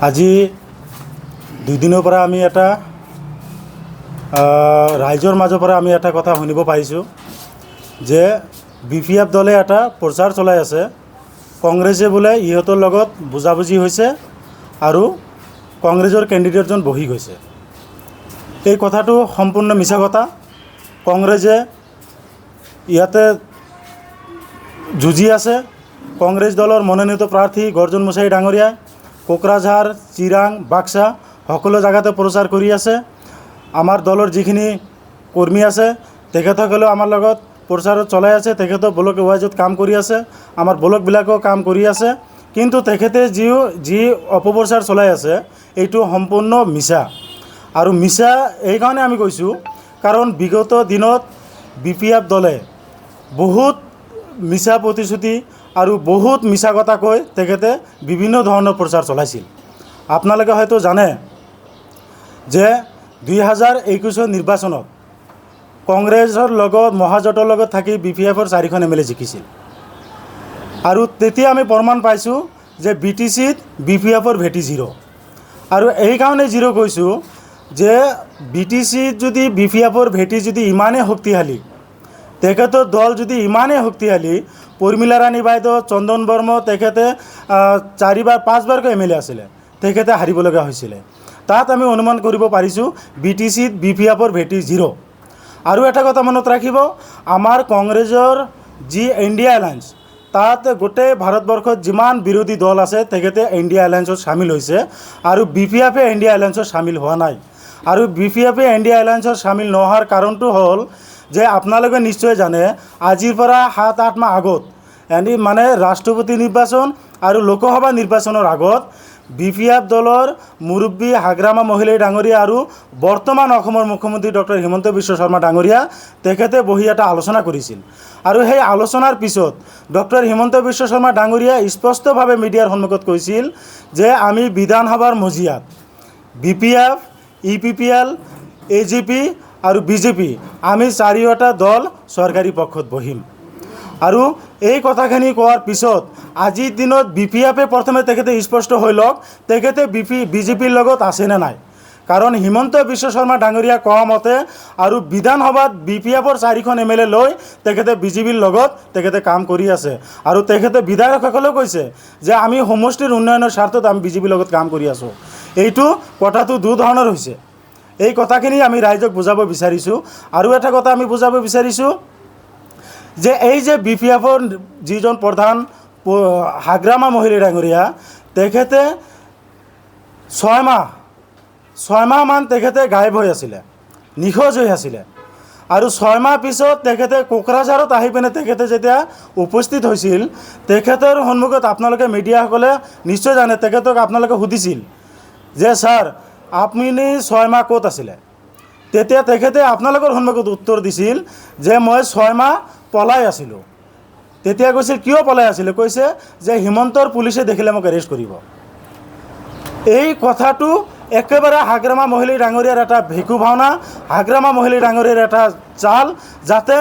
আজি দুদিনৰ পৰা আমি এটা ৰাইজৰ মাজৰ পৰা আমি এটা কথা শুনিব পাৰিছোঁ যে BPF দলে এটা প্ৰচাৰ চলাই আছে, কংগ্ৰেছে বোলে ইহঁতৰ লগত বুজাবুজি হৈছে আৰু কংগ্ৰেছৰ কেণ্ডিডেটজন বহি গৈছে। এই কথাটো সম্পূৰ্ণ মিছা কথা। কংগ্ৰেছে ইয়াতে যুঁজি আছে। কংগ্ৰেছ দলৰ মনোনীত প্ৰাৰ্থী গৰ্জন মোছাই ডাঙৰীয়াই কোকৰাঝাৰ, চিৰাং, বাক্সা সকলো জায়গাতে প্ৰচাৰ কৰি আছে। আমাৰ দলৰ যিখিনি কৰ্মী আছে তেখেতসকলেও আমাৰ লগত প্ৰচাৰত চলাই আছে। তেখেতৰ ব্লক ৱাইজত কাম কৰি আছে, আমাৰ ব্লকবিলাকেও কাম কৰি আছে। কিন্তু তেখেতে যি অপপ্ৰচাৰ চলাই আছে এইটো সম্পূৰ্ণ মিছা। আৰু মিছা এইকাৰণে আমি কৈছোঁ কাৰণ বিগত দিনত BPF দলে বহুত মিছা প্ৰতিশ্ৰুতি আৰু বহুত মিছা কথা কৈ তেখেতে বিভিন্ন ধৰণৰ প্ৰচাৰ চলাইছিল। আপোনালোকে হয়তো জানে যে 2021 নিৰ্বাচনত কংগ্ৰেছৰ লগত মহাজোঁটৰ লগত থাকি BPFৰ 4খন MLA জিকিছিল। আৰু তেতিয়া আমি প্ৰমাণ পাইছোঁ যে BTCত BPFৰ ভেটি 0। আৰু এইকাৰণে 0 কৈছোঁ যে BTCত যদি BPFৰ ভেটি যদি ইমানেই শক্তিশালী, তেখেতৰ দল যদি ইমানেই শক্তিশালী, পৰ্মিলা ৰাণী বাইদেউ, চন্দন বৰ্মা তেখেতে 4-5 বাৰকৈ MLA আছিলে, তেখেতে হাৰিবলগীয়া হৈছিলে। তাত আমি অনুমান কৰিব পাৰিছোঁ BTCত BPFৰ ভেটি 0। আৰু এটা কথা মনত ৰাখিব, আমাৰ কংগ্ৰেছৰ যি ইণ্ডিয়া এলায়েন্স, তাত গোটেই ভাৰতবৰ্ষত যিমান বিৰোধী দল আছে তেখেতে ইণ্ডিয়া এলায়েন্সত চামিল হৈছে আৰু BPFে ইণ্ডিয়া এলায়েন্সত চামিল হোৱা নাই। আৰু BPFে ইণ্ডিয়া এলায়েন্সত চামিল নোহোৱাৰ কাৰণটো হ'ল যে আপোনালোকে নিশ্চয় জানে আজিৰ পৰা 7-8 মাহ আগত মানে ৰাষ্ট্ৰপতি নিৰ্বাচন আৰু লোকসভা নিৰ্বাচনৰ আগত BPF দলৰ মুৰব্বী হাগ্ৰামা মহিলাই ডাঙৰীয়া আৰু বৰ্তমান অসমৰ মুখ্যমন্ত্ৰী ডক্টৰ হিমন্ত বিশ্ব শৰ্মা ডাঙৰীয়া তেখেতে বহি এটা আলোচনা কৰিছিল। আৰু সেই আলোচনাৰ পিছত ডক্টৰ হিমন্ত বিশ্ব শৰ্মা ডাঙৰীয়া স্পষ্টভাৱে মিডিয়াৰ সন্মুখত কৈছিল যে আমি বিধানসভাৰ মজিয়াত BPF, EPPL, AGP আৰু BJP আমি 4টা দল চৰকাৰী পক্ষত বহিম। আৰু এই কথাখিনি কোৱাৰ পিছত আজিৰ দিনত BPFে প্ৰথমে তেখেতে স্পষ্ট হৈ লওক তেখেতে BJPৰ লগত আছে নে নাই। কাৰণ হিমন্ত বিশ্ব শৰ্মা ডাঙৰীয়া কোৱা মতে আৰু বিধানসভাত BPFৰ 4খন MLA লৈ তেখেতে BJPৰ লগত তেখেতে কাম কৰি আছে। আৰু তেখেতে বিধায়কসকলেও কৈছে যে আমি সমষ্টিৰ উন্নয়নৰ স্বাৰ্থত আমি BJPৰ লগত কাম কৰি আছোঁ। এইটো কথাটো দুধৰণৰ হৈছে। এই কথাখিনি আমি ৰাইজক বুজাব বিচাৰিছোঁ। আৰু এটা কথা আমি বুজাব বিচাৰিছোঁ যে এই যে BPFৰ যিজন প্ৰধান হাগ্ৰামা মহিলাই ডাঙৰীয়া তেখেতে 6 মাহমান তেখেতে গায়ব হৈ আছিলে, নিখোজ হৈ আছিলে। আৰু 6 মাহ পিছত তেখেতে কোকৰাঝাৰত আহি পিনে তেখেতে যেতিয়া উপস্থিত হৈছিল তেখেতৰ সন্মুখত আপোনালোকে মিডিয়াসকলে নিশ্চয় জানে তেখেতক আপোনালোকে সুধিছিল যে ছাৰ আপুনি 6 মাহ ক'ত আছিলে। তেতিয়া তেখেতে আপোনালোকৰ সন্মুখত উত্তৰ দিছিল যে মই 6 মাহ পলাই আছিলোঁ। তেতিয়া কৈছিল কিয় পলাই আছিলে, কৈছে যে হিমন্তৰ পুলিচে দেখিলে মোক এৰেষ্ট কৰিব। এই কথাটো একেবাৰে হাগ্ৰামা মহিলাই ডাঙৰীয়াৰ এটা ভেকু ভাওনা, হাগ্ৰামা মহিলাই ডাঙৰীয়াৰ এটা চাল, যাতে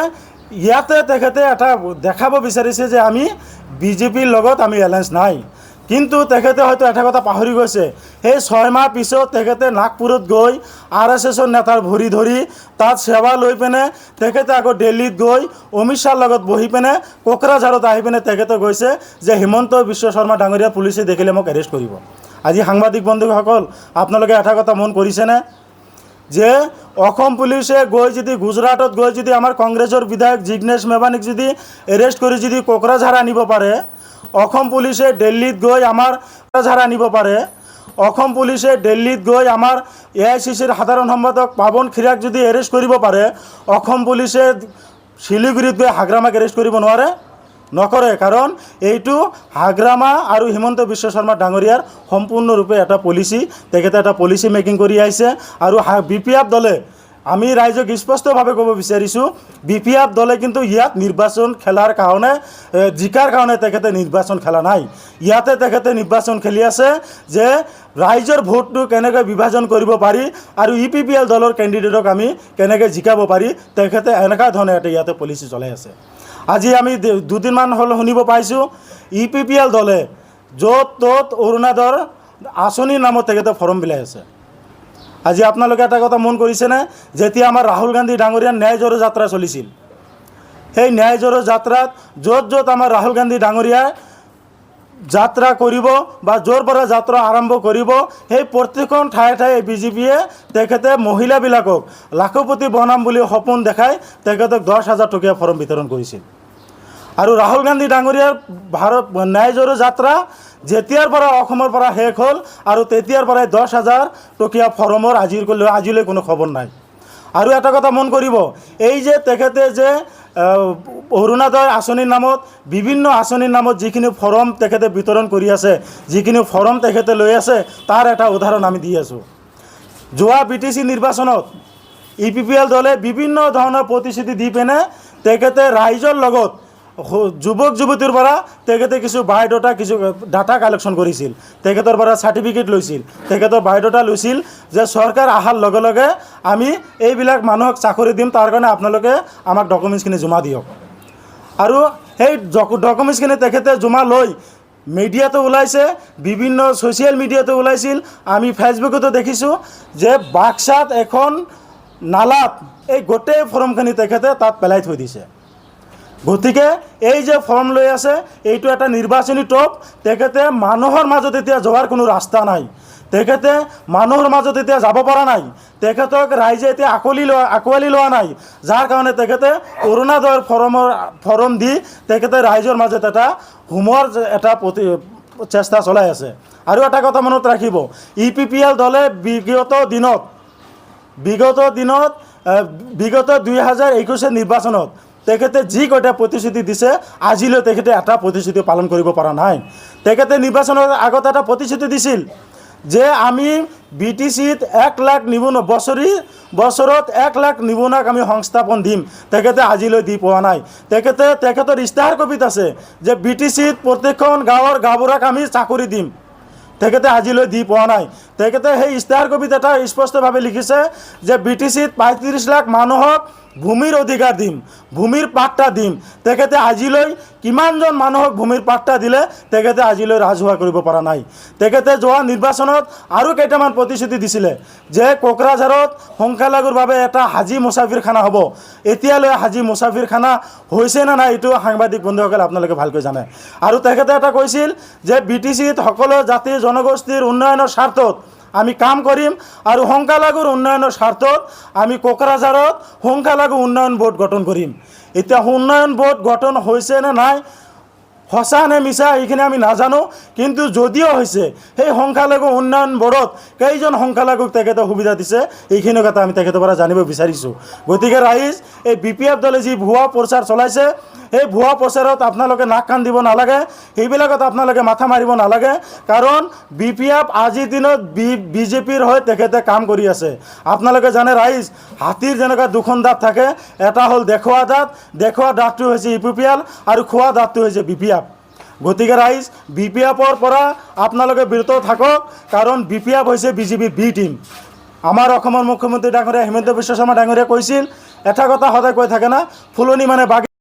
ইয়াতে তেখেতে এটা দেখাব বিচাৰিছে যে আমি BJPৰ লগত আমি এলায়েন্স নাই। কিন্তু তেখেতে হয়তো এটা কথা পাহৰি গৈছে, সেই 6 মাহ পিছত তেখেতে নাগপুৰত গৈ RSSৰ নেতাৰ ভৰি ধৰি তাত সেৱা লৈ পিনে তেখেতে আকৌ দিল্লীত গৈ অমিত শ্বাহৰ লগত বহি পিনে কোকৰাঝাৰত আহি পিনে তেখেতে কৈছে যে হিমন্ত বিশ্ব শৰ্মা ডাঙৰীয়া পুলিচে দেখিলে মোক এৰেষ্ট কৰিব। আজি সাংবাদিক বন্ধুসকল আপোনালোকে এটা কথা মন কৰিছেনে যে অসম পুলিচে গৈ যদি গুজৰাটত গৈ যদি আমাৰ কংগ্ৰেছৰ বিধায়ক জিগ্নেশ মেৱানীক যদি এৰেষ্ট কৰি যদি কোকৰাঝাৰ আনিব পাৰে, অসম পুলিচে দিল্লীত গৈ আমাৰ কোকৰাঝাৰ আনিব পাৰে, অসম পুলিচে দিল্লীত গৈ আমাৰ AICCৰ সাধাৰণ সম্পাদক পাৱন খিৰাক যদি এৰেষ্ট কৰিব পাৰে, অসম পুলিচে শিলিগুৰিত গৈ হাগ্ৰামাক এৰেষ্ট কৰিব নোৱাৰে, নকৰে। কাৰণ এইটো হাগ্ৰামা আৰু হিমন্ত বিশ্ব শৰ্মা ডাঙৰীয়াৰ সম্পূৰ্ণৰূপে এটা পলিচি, তেখেতে এটা পলিচি মেকিং কৰি আহিছে। আৰু BPF দলে আমি ৰাইজক স্পষ্টভাৱে ক'ব বিচাৰিছোঁ BPF দলে কিন্তু ইয়াত নিৰ্বাচন খেলাৰ কাৰণে জিকাৰ কাৰণে তেখেতে নিৰ্বাচন খেলা নাই। ইয়াতে তেখেতে নিৰ্বাচন খেলি আছে যে ৰাইজৰ ভোটটো কেনেকৈ বিভাজন কৰিব পাৰি আৰু EPPL দলৰ কেণ্ডিডেটক আমি কেনেকৈ জিকাব পাৰি, তেখেতে এনেকুৱা ধৰণে এটা ইয়াতে পলিচি চলাই আছে। আজি আমি দুদিনমান হ'ল শুনিব পাইছোঁ EPPL দলে য'ত ত'ত অৰুণোদয়ৰ আঁচনিৰ নামত তেখেতে ফৰ্ম বিলাই আছে। আজি আপোনালোকে এটা কথা মন কৰিছেনে, যেতিয়া আমাৰ ৰাহুল গান্ধী ডাঙৰীয়াৰ ন্যায় জোৰো যাত্ৰা চলিছিল, সেই ন্যায় জোৰো যাত্ৰাত য'ত য'ত আমাৰ ৰাহুল গান্ধী ডাঙৰীয়াই যাত্ৰা কৰিব বা য'ৰ পৰা যাত্ৰা আৰম্ভ কৰিব, সেই প্ৰত্যেকখন ঠায়ে ঠায়ে বিজেপিয়ে তেখেতে মহিলাবিলাকক লাখপতি বনাম বুলি সপোন দেখাই তেখেতক 10,000 টকীয়া ফৰ্ম বিতৰণ কৰিছিল। আৰু ৰাহুল গান্ধী ডাঙৰীয়াৰ ভাৰত ন্যায় জোৰো যাত্ৰা যেতিয়াৰ পৰা অসমৰ পৰা শেষ হ'ল আৰু তেতিয়াৰ পৰাই 10,000 টকীয়া ফৰ্মৰ আজিলৈ কোনো খবৰ নাই। আৰু এটা কথা মন কৰিব, এই যে তেখেতে যে অৰুণোদয় আঁচনিৰ নামত বিভিন্ন আঁচনিৰ নামত যিখিনি ফৰ্ম তেখেতে বিতৰণ কৰি আছে, যিখিনি ফৰ্ম তেখেতে লৈ আছে, তাৰ এটা উদাহৰণ আমি দি আছোঁ। যোৱা BTC নিৰ্বাচনত EPPL দলে বিভিন্ন ধৰণৰ প্ৰতিশ্ৰুতি দি পিনে তেখেতে ৰাইজৰ লগত যুৱক যুৱতীৰ পৰা তেখেতে কিছু বায়'ডাটা কিছু ডাটা কালেকশ্যন কৰিছিল, তেখেতৰ পৰা চাৰ্টিফিকেট লৈছিল, তেখেতৰ বায়'ডাটা লৈছিল যে চৰকাৰ অহাৰ লগে লগে আমি এইবিলাক মানুহক চাকৰি দিম, তাৰ কাৰণে আপোনালোকে আমাক ডকুমেণ্টছখিনি জমা দিয়ক। আৰু সেই ডকুমেণ্টছখিনি তেখেতে জমা লৈ মিডিয়াতো ওলাইছে, বিভিন্ন ছ'চিয়েল মিডিয়াতো ওলাইছিল, আমি ফেচবুকতো দেখিছোঁ যে বাক্সাত এখন নালাত এই গোটেই ফৰ্মখিনি তেখেতে তাত পেলাই থৈ দিছে। গতিকে এই যে ফৰ্ম লৈ আছে, এইটো এটা নিৰ্বাচনী টপ। তেখেতে মানুহৰ মাজত এতিয়া যোৱাৰ কোনো ৰাস্তা নাই, তেখেতে মানুহৰ মাজত এতিয়া যাব পৰা নাই, তেখেতক ৰাইজে এতিয়া আঁকোৱালি লোৱা নাই, যাৰ কাৰণে তেখেতে অৰুণোদয়ৰ ফৰ্ম দি তেখেতে ৰাইজৰ মাজত এটা হুমৰ এটা চেষ্টা চলাই আছে। আৰু এটা কথা মনত ৰাখিব, EPPL দলে বিগত 2021 নিৰ্বাচনত তেখেতে যি কটা প্ৰতিশ্ৰুতি দিছে, আজিলৈ তেখেতে এটা প্ৰতিশ্ৰুতি পালন কৰিব পৰা নাই। তেখেতে নিৰ্বাচনৰ আগত এটা প্ৰতিশ্ৰুতি দিছিল যে আমি BTCত 1 লাখ নিবনুৱা বছৰত 1 লাখ নিবনুৱাক আমি সংস্থাপন দিম, তেখেতে আজিলৈ দি পোৱা নাই। তেখেতৰ ইস্তাহাৰ কপিত আছে যে BTCত প্ৰত্যেকখন গাঁৱৰ গাঁওবুঢ়াক আমি চাকৰি দিম, তেখেতে আজিলৈ দি পোৱা নাই। তেখেতে সেই ইস্তাহাৰ কপিত এটা স্পষ্টভাৱে লিখিছে যে BTCত 35 লাখ মানুহক ভূমিৰ অধিকাৰ দিম, ভূমিৰ পাট্টা দিম। তেখেতে আজিলৈ কিমানজন মানুহক ভূমিৰ পাট্টা দিলে, তেখেতে আজিলৈ ৰাজহুৱা কৰিব পৰা নাই। তেখেতে যোৱা নিৰ্বাচনত আৰু কেইটামান প্ৰতিশ্ৰুতি দিছিলে যে কোকৰাঝাৰত সংখ্যালঘুৰ বাবে এটা হাজী মুছাফিৰখানা হ'ব। এতিয়ালৈ হাজী মুছাফিৰখানা হৈছে নে নাই এইটো সাংবাদিক বন্ধুসকল আপোনালোকে ভালকৈ জানে। আৰু তেখেতে এটা কৈছিল যে BTCত সকলো জাতি জনগোষ্ঠীৰ উন্নয়নৰ স্বাৰ্থত আমি কাম কৰিম, আৰু সংখ্যালঘুৰ উন্নয়নৰ স্বাৰ্থত আমি কোকৰাঝাৰত সংখ্যালঘু উন্নয়ন বোৰ্ড গঠন কৰিম। এতিয়া উন্নয়ন বোৰ্ড গঠন হৈছে নে নাই, সঁচা নে মিছা এইখিনি আমি নাজানো, কিন্তু যদিও হৈছে সেই সংখ্যালঘু উন্নয়ন বোৰ্ডত কেইজন সংখ্যালঘুক তেখেতে সুবিধা দিছে, এইখিনি কথা আমি তেখেতৰ পৰা জানিব বিচাৰিছোঁ। গতিকে ৰাইজ, এই BPF দলে যি ভুৱা প্ৰচাৰ চলাইছে, সেই ভুৱা প্ৰচাৰত আপোনালোকে নাক কাণ দিব নালাগে, সেইবিলাকত আপোনালোকে মাথা মাৰিব নালাগে। কাৰণ BPF আজিৰ দিনত বিজেপিৰ হৈ তেখেতে কাম কৰি আছে। আপোনালোকে জানে ৰাইজ, হাতীৰ যেনেকুৱা দুখন দাঁত থাকে, এটা হ'ল দেখুওৱা দাঁত, দেখুওৱা দাঁতটো হৈছে EPPL আৰু খোৱা দাঁতটো হৈছে BPF। গতিকে ৰাইজ, BPFৰ পৰা আপোনালোকে বিৰত থাকক, কাৰণ BPF হৈছে বিজেপিৰ B টিম। আমাৰ অসমৰ মুখ্যমন্ত্ৰী ডাঙৰীয়া হিমন্ত বিশ্ব শৰ্মা ডাঙৰীয়াই কৈছিল, এটা কথা সদায় কৈ থাকে না, ফুলনি মানে বাগিচা।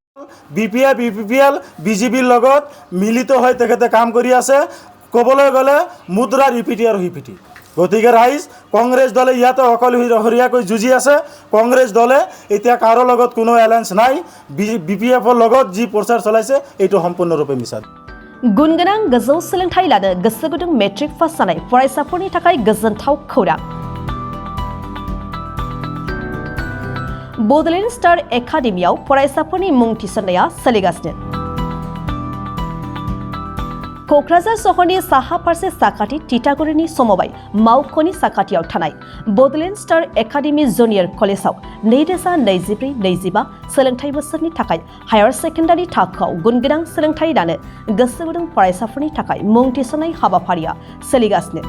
BPF EPPL বিজেপিৰ লগত মিলিত হৈ তেখেতে কাম কৰি আছে। ক'বলৈ গ'লে মুদ্ৰাৰ ইপিঠি আৰু সিপিঠি। গতিকে ৰাইজ, কংগ্ৰেছ দলে ইয়াতে অকলশৰীয়াকৈ যুঁজি আছে। কংগ্ৰেছ দলে এতিয়া কাৰো লগত কোনো এলায়েন্স নাই। BPFৰ লগত যি প্ৰচাৰ চলাইছে এইটো সম্পূৰ্ণৰূপে মিছা। गुन गोनां गोजौ सोलोंथाइ लानो गोसो गुदुं मेट्रिक पास जानाय फरायसाफोरनि थाखाय गोजोनथाव खौरां। बड'लेण्ड स्टार एकाडेमियाव फरायसाफोरनि मुं थिसननाया सोलिगासिनो। क'क्राझार सहरनि साहा फारसे साखाथि तितागुरिनि समबाय मावख'नि साखाथियाव थानाय बड'लेण्ड स्टार एकाडेमि जुनियर कलेजाव 2024-25 सोलोंथाइ बोसोरनि थाखाय हायार सेकेन्डारि थाखोआव गुनगोनां सोलोंथाइ लानो गोसो गुदुं फरायसाफोरनि थाखाय मुं थिसननाय हाबाफारिया सोलिगासिनो।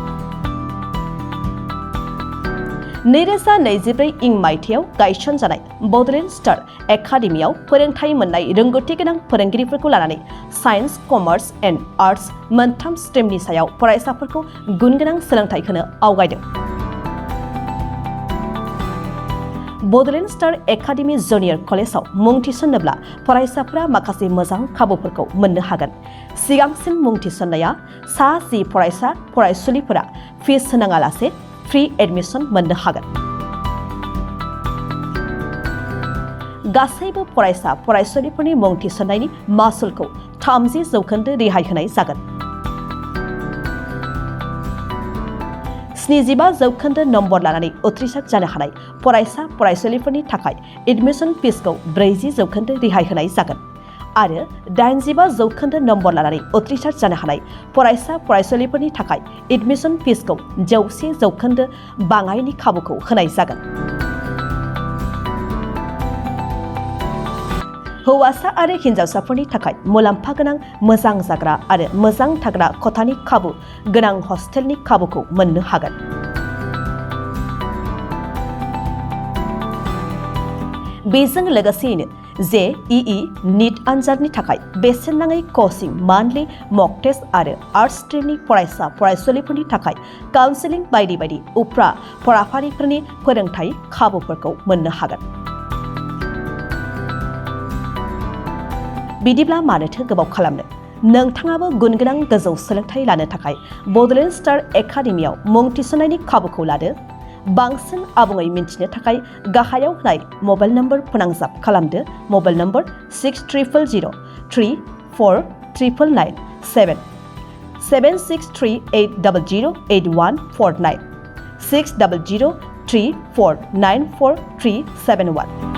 2024 इं मायथाइयाव गायसनजानाय बड'लेण्ड स्टार एकाडेमियाव फोरोंथाइ मोननाय रोंगौथि गोनां फोरोंगिरिफोरखौ लानानै साइन्स, कमार्स एन्ड आर्ट्स मोनथाम स्ट्रिमनि सायाव फरायसाफोरखौ गुनगोनां सोलोंथाइ होनो आवगायदों। बड'लेण्ड स्टार एकाडेमि जुनियर कलेजाव मुं थिसन्नोब्ला फरायसाफोरा माखासे मोजां खाबुफोरखौ मोननो हागोन। सिगांसिन मुं थिसननाया सा 10 फरायसा फरायसुलिफोरा फिस होनाङालासे फ्रि एडमिसन मोननो हागोन। गासैबो फरायसा फरायसुलिफोरनि मुं थिसननायनि मासुलखौ 30% रेहाय होनाय जागोन। 75% नम्बर लानानै उथ्रिसार जानो हानाय फरायसा फरायसुलिफोरनि थाखाय एडमिसन फिसखौ 40% रेहाय होनाय जागोन आरो 85% नम्बर लानानै उथ्रिसार जानो हानाय फरायसा फरायसुलिफोरनि थाखाय एडमिसन फिसखौ 100% बाङायनि खाबुखौ होनाय जागोन। हौवासा आरो हिन्जावसाफोरनि थाखाय मुलाम्फा गोनां मोजां जाग्रा आरो मोजां थाग्रा खथानि खाबु गोनां हस्टेलनि खाबुखौ मोननो हागोन। बेजों लोगोसेयैनो JEE नीट आनजादनि थाखाय बेसेन नाङै कचिं मान्थलि मक टेस्ट आरो आर्ट्स स्ट्रिमनि फरायसा फरायसुलिफोरनि थाखाय काउन्सेलिं बायदि बायदि उफ्रा फराफारिफोरनि फोरोंथाय खाबुफोरखौ मोननो हागोन। बिदिब्ला मानोथो गोबाव खालामनो? नोंथाङाबो गुनगोनां गोजौ सोलोंथाइ लानो थाखाय बड'लेण्ड स्टार एकाडेमियाव मुं थिसननायनि खाबुखौ लादो। बांसिन आबुङै मिन्थिनो थाखाय गाहायाव होनाय मबाइल नम्बर फोनांजाब खालामदो। Mobile number 6000349997 7638008149 6003494371